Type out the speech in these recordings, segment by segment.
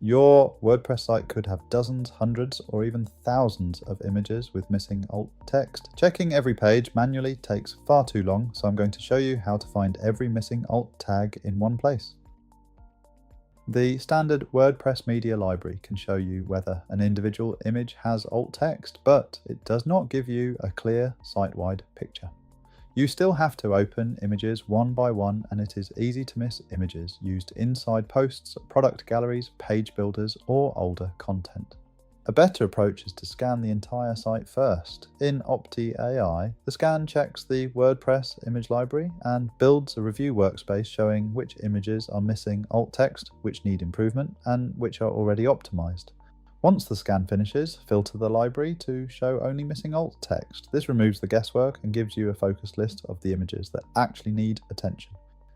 Your WordPress site could have dozens, hundreds, or even thousands of images with missing alt text. Checking every page manually takes far too long, so I'm going to show you how to find every missing alt tag in one place. The standard WordPress Media Library can show you whether an individual image has alt text, but it does not give you a clear site-wide picture. You still have to open images one by one, and it is easy to miss images used inside posts, product galleries, page builders, or older content. A better approach is to scan the entire site first. In OpptiAI, the scan checks the WordPress image library and builds a review workspace showing which images are missing alt text, which need improvement, and which are already optimized. Once the scan finishes, filter the library to show only missing alt text. This removes the guesswork and gives you a focused list of the images that actually need attention.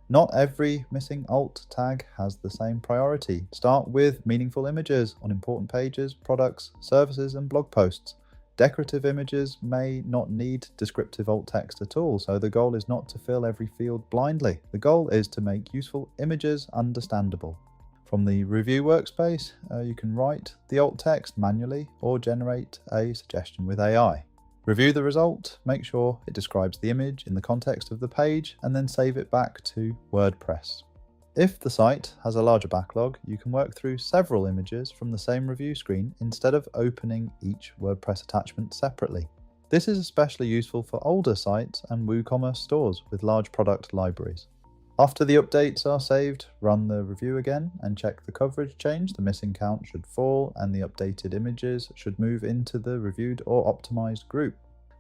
Not every missing alt tag has the same priority. Start with meaningful images on important pages, products, services, and blog posts. Decorative images may not need descriptive alt text at all, so the goal is not to fill every field blindly. The goal is to make useful images understandable. From the review workspace, you can write the alt text manually or generate a suggestion with AI. Review the result, make sure it describes the image in the context of the page, and then save it back to WordPress. If the site has a larger backlog, you can work through several images from the same review screen instead of opening each WordPress attachment separately. This is especially useful for older sites and WooCommerce stores with large product libraries. After the updates are saved, run the review again and check the coverage change. The missing count should fall and the updated images should move into the reviewed or optimized group.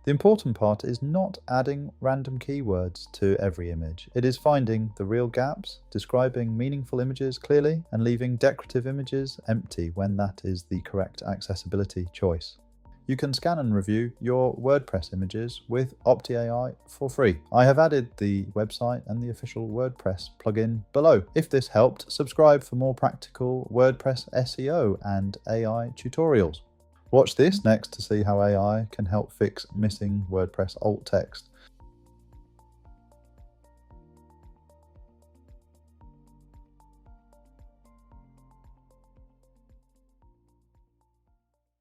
The important part is not adding random keywords to every image. It is finding the real gaps, describing meaningful images clearly, and leaving decorative images empty when that is the correct accessibility choice. You can scan and review your WordPress images with OpptiAI for free. I have added the website and the official WordPress plugin below. If this helped, subscribe for more practical WordPress SEO and AI tutorials. Watch this next to see how AI can help fix missing WordPress alt text.